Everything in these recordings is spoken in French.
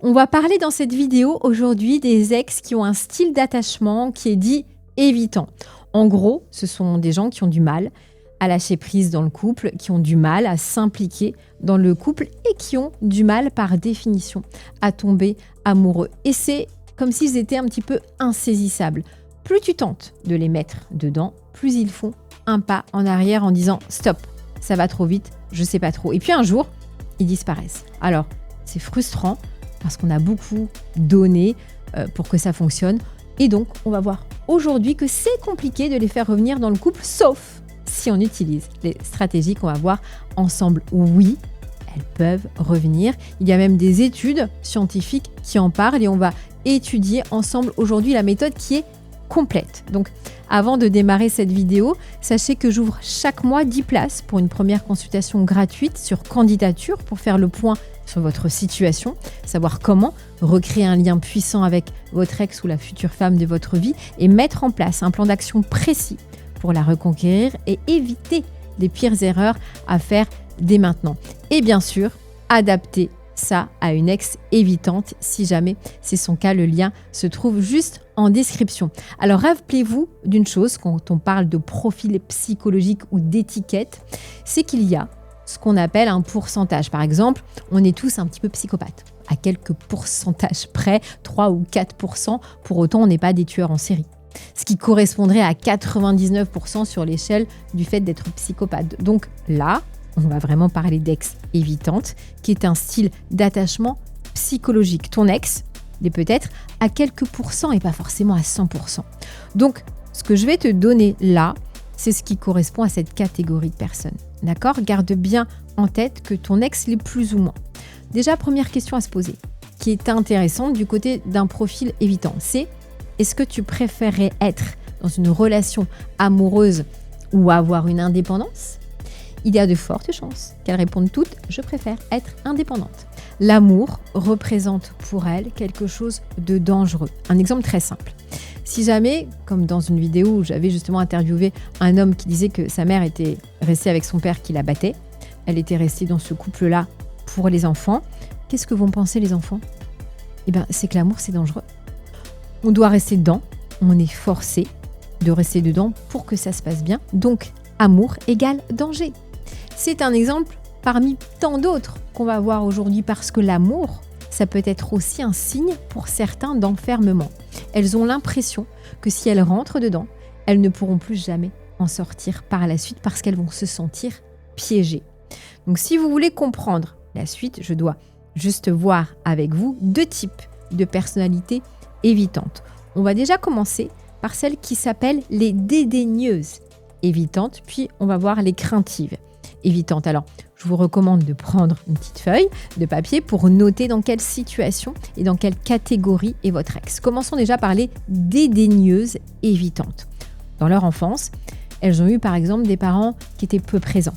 On va parler dans cette vidéo aujourd'hui des ex qui ont un style d'attachement qui est dit évitant. En gros, ce sont des gens qui ont du mal à lâcher prise dans le couple, qui ont du mal à s'impliquer dans le couple et qui ont du mal par définition à tomber amoureux. Et c'est comme s'ils étaient un petit peu insaisissables. Plus tu tentes de les mettre dedans, plus ils font un pas en arrière en disant « stop, ça va trop vite, je sais pas trop ». Et puis un jour, ils disparaissent. Alors, c'est frustrant parce qu'on a beaucoup donné pour que ça fonctionne. Et donc, on va voir aujourd'hui que c'est compliqué de les faire revenir dans le couple, sauf si on utilise les stratégies qu'on va voir ensemble. Oui, elles peuvent revenir. Il y a même des études scientifiques qui en parlent et on va étudier ensemble aujourd'hui la méthode qui est complète. Donc, avant de démarrer cette vidéo, sachez que j'ouvre chaque mois 10 places pour une première consultation gratuite sur candidature pour faire le point sur votre situation, savoir comment recréer un lien puissant avec votre ex ou la future femme de votre vie et mettre en place un plan d'action précis pour la reconquérir et éviter les pires erreurs à faire dès maintenant. Et bien sûr, adapter ça à une ex évitante si jamais c'est son cas. Le lien se trouve juste en description. Alors rappelez-vous d'une chose quand on parle de profil psychologique ou d'étiquette, c'est qu'il y a ce qu'on appelle un pourcentage. Par exemple, on est tous un petit peu psychopathes, à quelques pourcentages près, 3 ou 4%. Pour autant, on n'est pas des tueurs en série. Ce qui correspondrait à 99% sur l'échelle du fait d'être psychopathe. Donc là, on va vraiment parler d'ex évitante, qui est un style d'attachement psychologique. Ton ex est peut-être à quelques pourcents et pas forcément à 100%. Donc, ce que je vais te donner là, c'est ce qui correspond à cette catégorie de personnes. D'accord ? Garde bien en tête que ton ex l'est plus ou moins. Déjà, première question à se poser, qui est intéressante du côté d'un profil évitant, c'est est-ce que tu préférerais être dans une relation amoureuse ou avoir une indépendance ? Il y a de fortes chances qu'elles répondent toutes « je préfère être indépendante ». L'amour représente pour elles quelque chose de dangereux. Un exemple très simple. Si jamais, comme dans une vidéo où j'avais justement interviewé un homme qui disait que sa mère était restée avec son père qui la battait, elle était restée dans ce couple-là pour les enfants, qu'est-ce que vont penser les enfants ? Eh bien, c'est que l'amour, c'est dangereux. On doit rester dedans, on est forcé de rester dedans pour que ça se passe bien. Donc, amour égale danger. C'est un exemple parmi tant d'autres qu'on va voir aujourd'hui parce que l'amour, ça peut être aussi un signe pour certains d'enfermement. Elles ont l'impression que si elles rentrent dedans, elles ne pourront plus jamais en sortir par la suite parce qu'elles vont se sentir piégées. Donc si vous voulez comprendre la suite, je dois juste voir avec vous 2 types de personnalités évitantes. On va déjà commencer par celles qui s'appellent les dédaigneuses évitantes, puis on va voir les craintives évitantes. Alors, je vous recommande de prendre une petite feuille de papier pour noter dans quelle situation et dans quelle catégorie est votre ex. Commençons déjà par les dédaigneuses évitantes. Dans leur enfance, elles ont eu par exemple des parents qui étaient peu présents.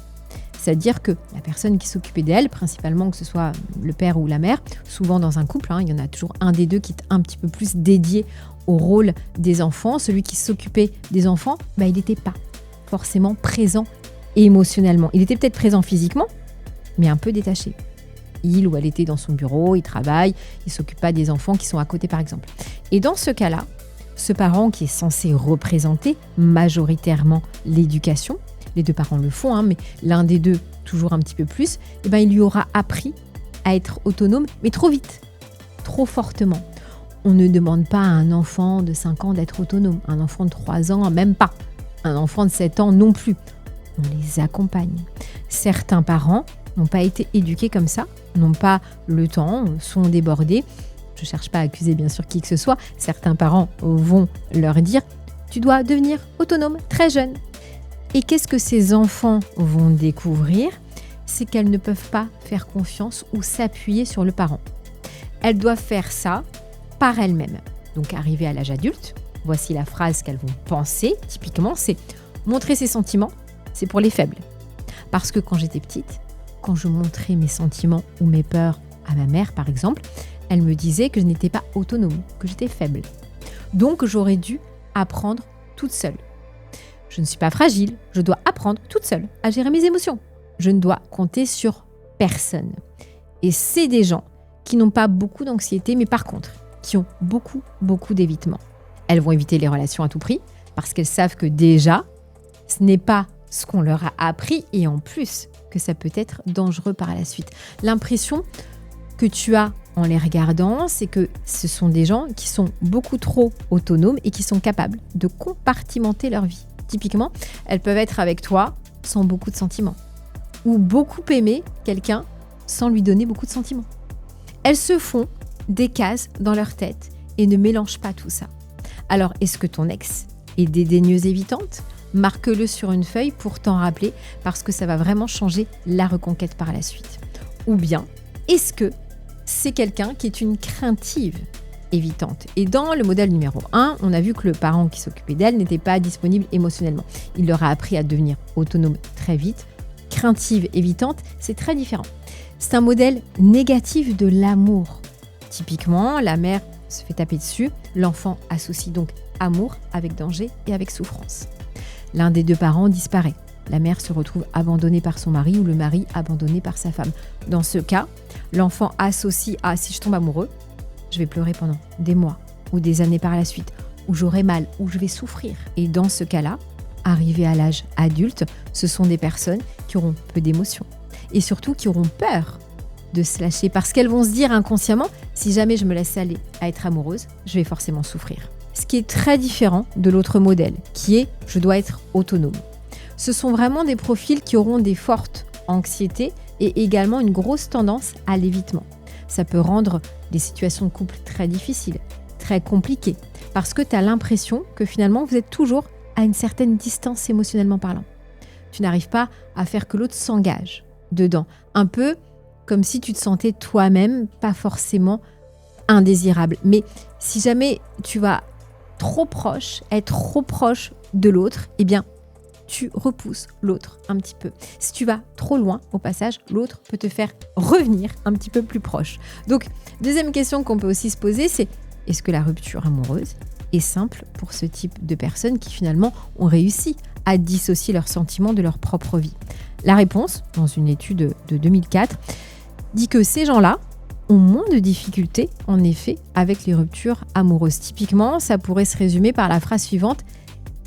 C'est-à-dire que la personne qui s'occupait d'elles, principalement que ce soit le père ou la mère, souvent dans un couple, il y en a toujours un des deux qui est un petit peu plus dédié au rôle des enfants. Celui qui s'occupait des enfants, il n'était pas forcément présent émotionnellement. Il était peut-être présent physiquement, mais un peu détaché. Il ou elle était dans son bureau, il travaille, il ne s'occupe pas des enfants qui sont à côté par exemple. Et dans ce cas-là, ce parent qui est censé représenter majoritairement l'éducation, les 2 parents le font, mais l'un des deux toujours un petit peu plus, il lui aura appris à être autonome, mais trop vite, trop fortement. On ne demande pas à un enfant de 5 ans d'être autonome, un enfant de 3 ans, même pas, un enfant de 7 ans non plus. On les accompagne. Certains parents n'ont pas été éduqués comme ça, n'ont pas le temps, sont débordés. Je ne cherche pas à accuser bien sûr qui que ce soit. Certains parents vont leur dire « tu dois devenir autonome très jeune ». Et qu'est-ce que ces enfants vont découvrir ? C'est qu'elles ne peuvent pas faire confiance ou s'appuyer sur le parent. Elles doivent faire ça par elles-mêmes. Donc arrivées à l'âge adulte, voici la phrase qu'elles vont penser. Typiquement, c'est « montrer ses sentiments ». C'est pour les faibles. Parce que quand j'étais petite, quand je montrais mes sentiments ou mes peurs à ma mère, par exemple, elle me disait que je n'étais pas autonome, que j'étais faible. Donc, j'aurais dû apprendre toute seule. Je ne suis pas fragile, je dois apprendre toute seule à gérer mes émotions. Je ne dois compter sur personne. Et c'est des gens qui n'ont pas beaucoup d'anxiété, mais par contre, qui ont beaucoup, beaucoup d'évitement. Elles vont éviter les relations à tout prix parce qu'elles savent que déjà, ce n'est pas ce qu'on leur a appris et en plus que ça peut être dangereux par la suite. L'impression que tu as en les regardant, c'est que ce sont des gens qui sont beaucoup trop autonomes et qui sont capables de compartimenter leur vie. Typiquement, elles peuvent être avec toi sans beaucoup de sentiments ou beaucoup aimer quelqu'un sans lui donner beaucoup de sentiments. Elles se font des cases dans leur tête et ne mélangent pas tout ça. Alors, est-ce que ton ex est dédaigneuse évitante ? Marque-le sur une feuille pour t'en rappeler parce que ça va vraiment changer la reconquête par la suite. Ou bien, est-ce que c'est quelqu'un qui est une craintive évitante ? Et dans le modèle numéro 1, on a vu que le parent qui s'occupait d'elle n'était pas disponible émotionnellement. Il leur a appris à devenir autonome très vite. Craintive évitante, c'est très différent. C'est un modèle négatif de l'amour. Typiquement, la mère se fait taper dessus, l'enfant associe donc amour avec danger et avec souffrance. L'un des deux parents disparaît. La mère se retrouve abandonnée par son mari ou le mari abandonné par sa femme. Dans ce cas, l'enfant associe à « si je tombe amoureux, je vais pleurer pendant des mois ou des années par la suite, ou j'aurai mal, ou je vais souffrir ». Et dans ce cas-là, arrivés à l'âge adulte, ce sont des personnes qui auront peu d'émotions et surtout qui auront peur de se lâcher parce qu'elles vont se dire inconsciemment « si jamais je me laisse aller à être amoureuse, je vais forcément souffrir ». Ce qui est très différent de l'autre modèle, qui est « je dois être autonome ». Ce sont vraiment des profils qui auront des fortes anxiétés et également une grosse tendance à l'évitement. Ça peut rendre les situations de couple très difficiles, très compliquées, parce que tu as l'impression que finalement vous êtes toujours à une certaine distance émotionnellement parlant. Tu n'arrives pas à faire que l'autre s'engage dedans. Un peu comme si tu te sentais toi-même pas forcément indésirable. Mais si jamais tu vas être trop proche de l'autre, eh bien, tu repousses l'autre un petit peu. Si tu vas trop loin, au passage, l'autre peut te faire revenir un petit peu plus proche. Donc, deuxième question qu'on peut aussi se poser, c'est est-ce que la rupture amoureuse est simple pour ce type de personnes qui finalement ont réussi à dissocier leurs sentiments de leur propre vie ? La réponse, dans une étude de 2004, dit que ces gens-là ont moins de difficultés, en effet, avec les ruptures amoureuses. Typiquement, ça pourrait se résumer par la phrase suivante :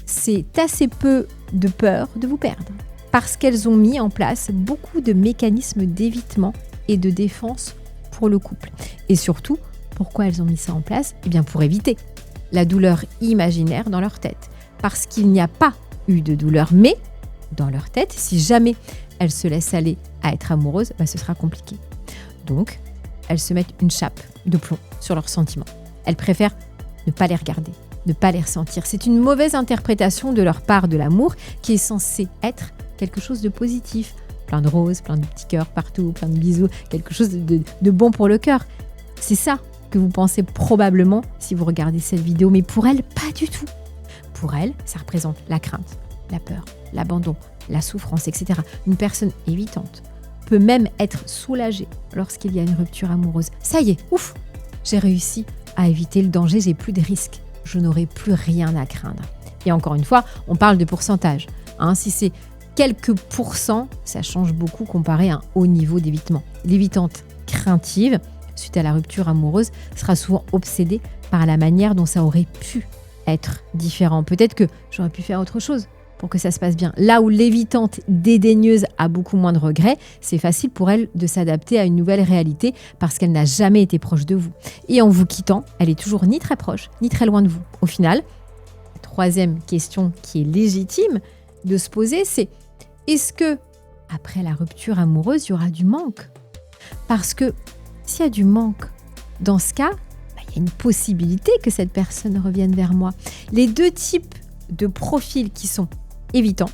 c'est assez peu de peur de vous perdre, parce qu'elles ont mis en place beaucoup de mécanismes d'évitement et de défense pour le couple. Et surtout, pourquoi elles ont mis ça en place ? Eh bien, pour éviter la douleur imaginaire dans leur tête. Parce qu'il n'y a pas eu de douleur, mais dans leur tête, si jamais elles se laissent aller à être amoureuses, ce sera compliqué. Donc, elles se mettent une chape de plomb sur leurs sentiments. Elles préfèrent ne pas les regarder, ne pas les ressentir. C'est une mauvaise interprétation de leur part de l'amour qui est censé être quelque chose de positif. Plein de roses, plein de petits cœurs partout, plein de bisous, quelque chose de bon pour le cœur. C'est ça que vous pensez probablement si vous regardez cette vidéo, mais pour elles, pas du tout. Pour elles, ça représente la crainte, la peur, l'abandon, la souffrance, etc. Une personne évitante peut même être soulagée lorsqu'il y a une rupture amoureuse. Ça y est, ouf, j'ai réussi à éviter le danger, j'ai plus de risques. Je n'aurai plus rien à craindre. Et encore une fois, on parle de pourcentage. Si c'est quelques pourcents, ça change beaucoup comparé à un haut niveau d'évitement. L'évitante craintive, suite à la rupture amoureuse, sera souvent obsédée par la manière dont ça aurait pu être différent. Peut-être que j'aurais pu faire autre chose pour que ça se passe bien. Là où l'évitante dédaigneuse a beaucoup moins de regrets, c'est facile pour elle de s'adapter à une nouvelle réalité parce qu'elle n'a jamais été proche de vous. Et en vous quittant, elle est toujours ni très proche, ni très loin de vous. Au final, la troisième question qui est légitime de se poser, c'est est-ce que après la rupture amoureuse, il y aura du manque ? Parce que s'il y a du manque, dans ce cas, il y a une possibilité que cette personne revienne vers moi. Les deux types de profils qui sont évitants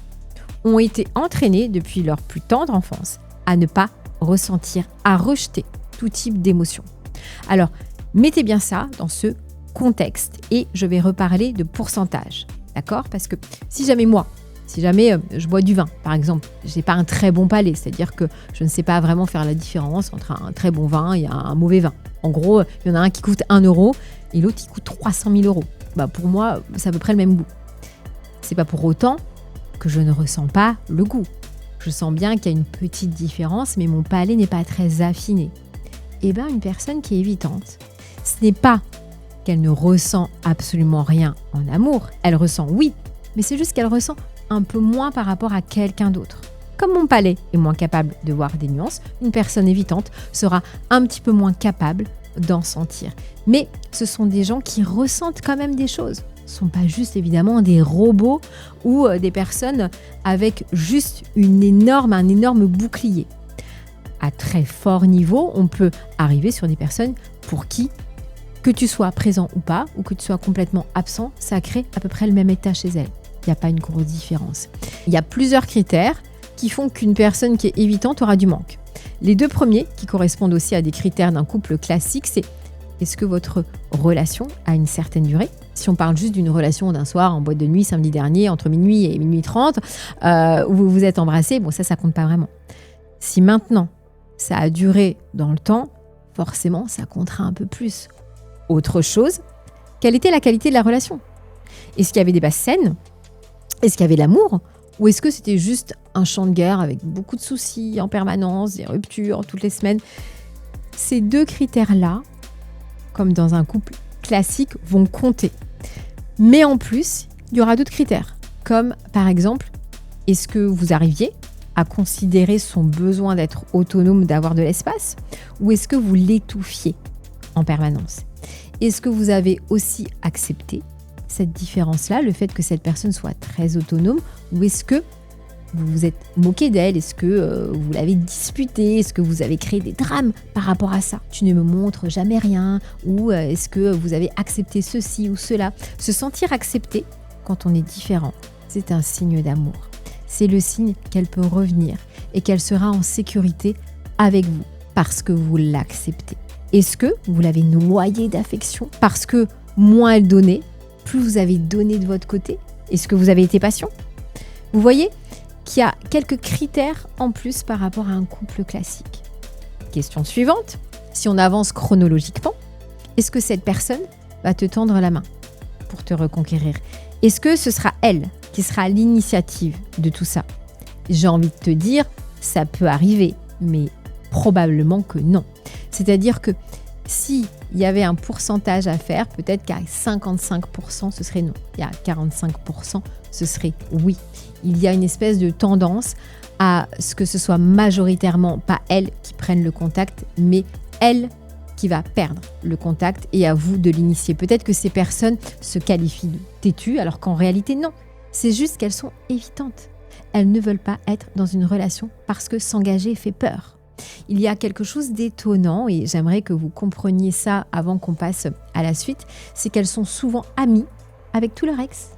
ont été entraînés depuis leur plus tendre enfance à ne pas ressentir, à rejeter tout type d'émotion. Alors, mettez bien ça dans ce contexte et je vais reparler de pourcentage, d'accord ? Parce que si jamais je bois du vin, par exemple, je n'ai pas un très bon palais, c'est-à-dire que je ne sais pas vraiment faire la différence entre un très bon vin et un mauvais vin. En gros, il y en a un qui coûte 1 euro et l'autre qui coûte 300 000 euros. Pour moi, c'est à peu près le même goût. C'est pas pour autant que je ne ressens pas le goût. Je sens bien qu'il y a une petite différence, mais mon palais n'est pas très affiné. Une personne qui est évitante, ce n'est pas qu'elle ne ressent absolument rien en amour. Elle ressent oui, mais c'est juste qu'elle ressent un peu moins par rapport à quelqu'un d'autre. Comme mon palais est moins capable de voir des nuances, une personne évitante sera un petit peu moins capable d'en sentir. Mais ce sont des gens qui ressentent quand même des choses. Ce ne sont pas juste évidemment des robots ou des personnes avec juste un énorme bouclier. À très fort niveau, on peut arriver sur des personnes pour qui, que tu sois présent ou pas, ou que tu sois complètement absent, ça crée à peu près le même état chez elles. Il n'y a pas une grosse différence. Il y a plusieurs critères qui font qu'une personne qui est évitante aura du manque. Les 2 premiers, qui correspondent aussi à des critères d'un couple classique, c'est est-ce que votre relation a une certaine durée ? Si on parle juste d'une relation d'un soir en boîte de nuit samedi dernier, entre minuit et minuit 30, où vous vous êtes embrassés, ça compte pas vraiment. Si maintenant, ça a duré dans le temps, forcément, ça comptera un peu plus. Autre chose, quelle était la qualité de la relation ? Est-ce qu'il y avait des basses scènes ? Est-ce qu'il y avait de l'amour ? Ou est-ce que c'était juste un champ de guerre avec beaucoup de soucis en permanence, des ruptures toutes les semaines ? Ces 2 critères-là, comme dans un couple classique, vont compter. Mais en plus, il y aura d'autres critères, comme par exemple, est-ce que vous arriviez à considérer son besoin d'être autonome, d'avoir de l'espace, ou est-ce que vous l'étouffiez en permanence ? Est-ce que vous avez aussi accepté cette différence-là, le fait que cette personne soit très autonome, ou est-ce que vous vous êtes moqué d'elle ? Est-ce que vous l'avez disputée ? Est-ce que vous avez créé des drames par rapport à ça ? Tu ne me montres jamais rien, ou est-ce que vous avez accepté ceci ou cela ? Se sentir accepté quand on est différent, c'est un signe d'amour. C'est le signe qu'elle peut revenir et qu'elle sera en sécurité avec vous parce que vous l'acceptez. Est-ce que vous l'avez noyée d'affection parce que moins elle donnait, plus vous avez donné de votre côté ? Est-ce que vous avez été patient ? Vous voyez qu'il y a quelques critères en plus par rapport à un couple classique. Question suivante, si on avance chronologiquement, est-ce que cette personne va te tendre la main pour te reconquérir ? Est-ce que ce sera elle qui sera à l'initiative de tout ça ? J'ai envie de te dire, ça peut arriver, mais probablement que non. C'est-à-dire que s'il y avait un pourcentage à faire, peut-être qu'à 55%, ce serait non. Et à 45%, ce serait oui. Il y a une espèce de tendance à ce que ce soit majoritairement pas elle qui prenne le contact, mais elle qui va perdre le contact et à vous de l'initier. Peut-être que ces personnes se qualifient de têtues, alors qu'en réalité, non. C'est juste qu'elles sont évitantes. Elles ne veulent pas être dans une relation parce que s'engager fait peur. Il y a quelque chose d'étonnant et j'aimerais que vous compreniez ça avant qu'on passe à la suite, c'est qu'elles sont souvent amies avec tous leurs ex.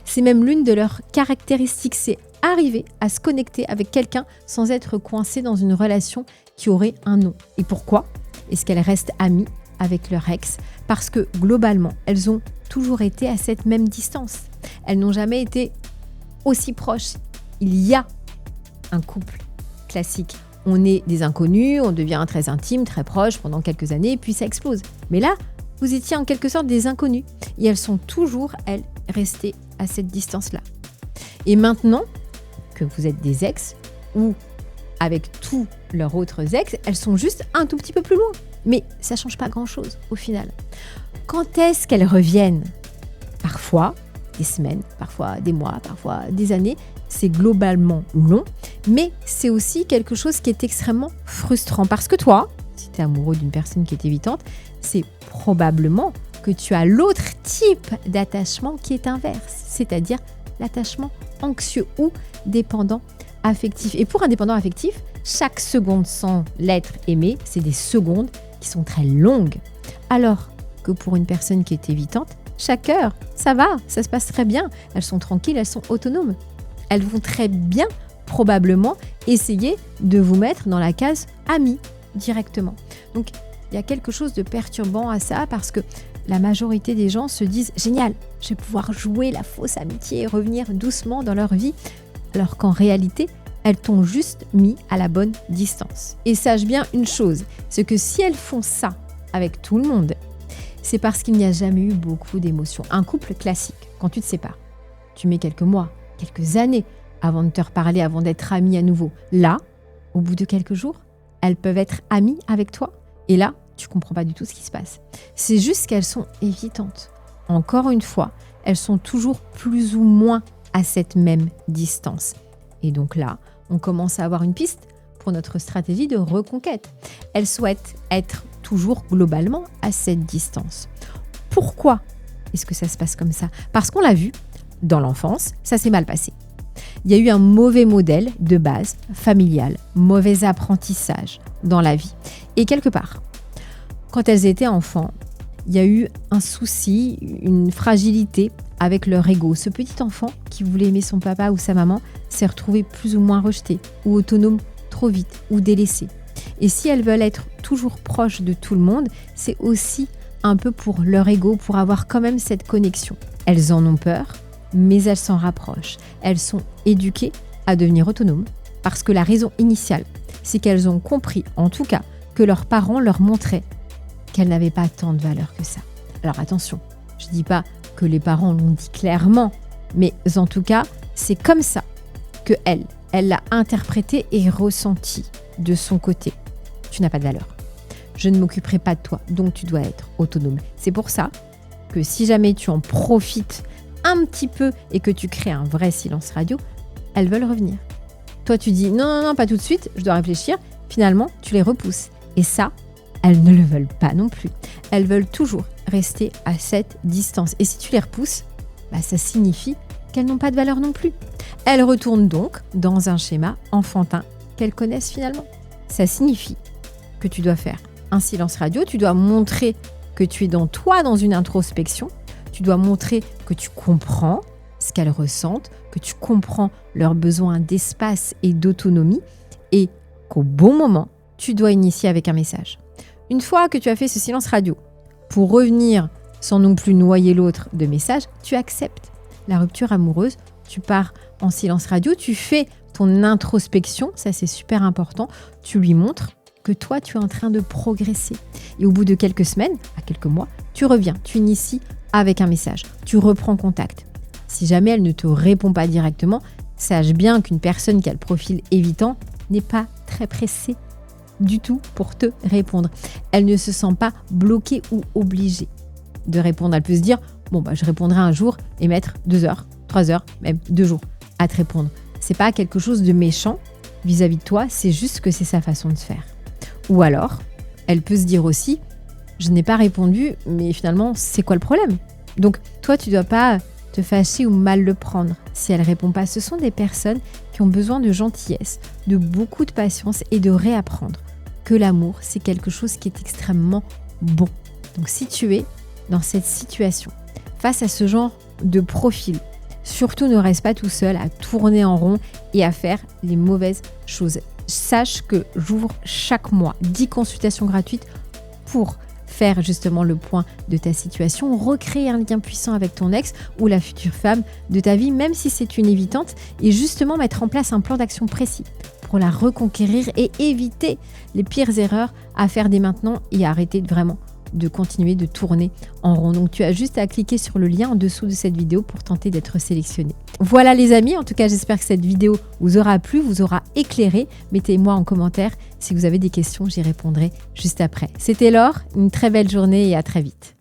C'est même l'une de leurs caractéristiques, c'est arriver à se connecter avec quelqu'un sans être coincé dans une relation qui aurait un nom. Et pourquoi est-ce qu'elles restent amies avec leur ex ? Parce que globalement, elles ont toujours été à cette même distance. Elles n'ont jamais été aussi proches. Il y a un couple classique. On est des inconnus, on devient très intime, très proche pendant quelques années, puis ça explose. Mais là, vous étiez en quelque sorte des inconnus. Et elles sont toujours, elles, restées à cette distance-là. Et maintenant que vous êtes des ex, ou avec tous leurs autres ex, elles sont juste un tout petit peu plus loin. Mais ça ne change pas grand-chose au final. Quand est-ce qu'elles reviennent ? Parfois des semaines, parfois des mois, parfois des années. C'est globalement long, mais c'est aussi quelque chose qui est extrêmement frustrant. Parce que toi, si tu es amoureux d'une personne qui est évitante, c'est probablement que tu as l'autre type d'attachement qui est inverse, c'est-à-dire l'attachement anxieux ou dépendant affectif. Et pour un dépendant affectif, chaque seconde sans l'être aimé, c'est des secondes qui sont très longues. Alors que pour une personne qui est évitante, chaque heure, ça va, ça se passe très bien. Elles sont tranquilles, elles sont autonomes. Elles vont très bien, probablement, essayer de vous mettre dans la case ami directement. Donc, il y a quelque chose de perturbant à ça parce que la majorité des gens se disent « Génial, je vais pouvoir jouer la fausse amitié et revenir doucement dans leur vie », alors qu'en réalité, elles t'ont juste mis à la bonne distance. Et sache bien une chose, c'est que si elles font ça avec tout le monde, c'est parce qu'il n'y a jamais eu beaucoup d'émotions. Un couple classique, quand tu te sépares, tu mets quelques mois, quelques années avant de te reparler, avant d'être amis à nouveau. Là, au bout de quelques jours, elles peuvent être amies avec toi Et là, tu comprends pas du tout ce qui se passe. C'est juste qu'elles sont évitantes. Encore une fois, elles sont toujours plus ou moins à cette même distance. Et donc là, on commence à avoir une piste pour notre stratégie de reconquête. Elles souhaitent être toujours globalement à cette distance. Pourquoi est-ce que ça se passe comme ça? Parce qu'on l'a vu, dans l'enfance, ça s'est mal passé. Il y a eu un mauvais modèle de base familial, mauvais apprentissage dans la vie. Et quelque part, quand elles étaient enfants, il y a eu un souci, une fragilité avec leur ego. Ce petit enfant qui voulait aimer son papa ou sa maman s'est retrouvé plus ou moins rejeté ou autonome trop vite ou délaissé. Et si elles veulent être toujours proches de tout le monde, c'est aussi un peu pour leur ego, pour avoir quand même cette connexion. Elles en ont peur, mais elles s'en rapprochent. Elles sont éduquées à devenir autonomes parce que la raison initiale, c'est qu'elles ont compris, en tout cas, que leurs parents leur montraient qu'elles n'avaient pas tant de valeur que ça. Alors attention, je ne dis pas que les parents l'ont dit clairement, mais en tout cas, c'est comme ça que elle l'a interprété et ressenti de son côté. Tu n'as pas de valeur. Je ne m'occuperai pas de toi, donc tu dois être autonome. C'est pour ça que si jamais tu en profites un petit peu et que tu crées un vrai silence radio, elles veulent revenir. Toi, tu dis non, pas tout de suite, je dois réfléchir. Finalement, tu les repousses. Et ça, elles ne le veulent pas non plus. Elles veulent toujours rester à cette distance. Et si tu les repousses, ça signifie qu'elles n'ont pas de valeur non plus. Elles retournent donc dans un schéma enfantin qu'elles connaissent finalement. Ça signifie que tu dois faire un silence radio, tu dois montrer que tu es dans toi, dans une introspection, tu dois montrer que tu comprends ce qu'elles ressentent, que tu comprends leurs besoins d'espace et d'autonomie et qu'au bon moment, tu dois initier avec un message. Une fois que tu as fait ce silence radio, pour revenir sans non plus noyer l'autre de messages, tu acceptes la rupture amoureuse, tu pars en silence radio, tu fais ton introspection, ça c'est super important, tu lui montres que toi tu es en train de progresser. Et au bout de quelques semaines, à quelques mois, tu reviens, tu inities avec un message, tu reprends contact. Si jamais elle ne te répond pas directement, sache bien qu'une personne qui a le profil évitant n'est pas très pressée du tout pour te répondre. Elle ne se sent pas bloquée ou obligée de répondre. Elle peut se dire, je répondrai un jour et mettre 2 heures, 3 heures, même 2 jours à te répondre. C'est pas quelque chose de méchant vis-à-vis de toi, c'est juste que c'est sa façon de faire. Ou alors, elle peut se dire aussi, je n'ai pas répondu, mais finalement, c'est quoi le problème? Donc, toi, tu ne dois pas te fâcher ou mal le prendre si elle ne répond pas. Ce sont des personnes qui ont besoin de gentillesse, de beaucoup de patience et de réapprendre que l'amour, c'est quelque chose qui est extrêmement bon. Donc, si tu es dans cette situation, face à ce genre de profil, surtout ne reste pas tout seul à tourner en rond et à faire les mauvaises choses. Sache que j'ouvre chaque mois 10 consultations gratuites pour faire justement le point de ta situation, recréer un lien puissant avec ton ex ou la future femme de ta vie, même si c'est une évitante, et justement mettre en place un plan d'action précis pour la reconquérir et éviter les pires erreurs à faire dès maintenant et arrêter vraiment de continuer de tourner en rond. Donc tu as juste à cliquer sur le lien en dessous de cette vidéo pour tenter d'être sélectionné. Voilà les amis, en tout cas j'espère que cette vidéo vous aura plu, vous aura éclairé. Mettez-moi en commentaire si vous avez des questions, j'y répondrai juste après. C'était Laure, une très belle journée et à très vite.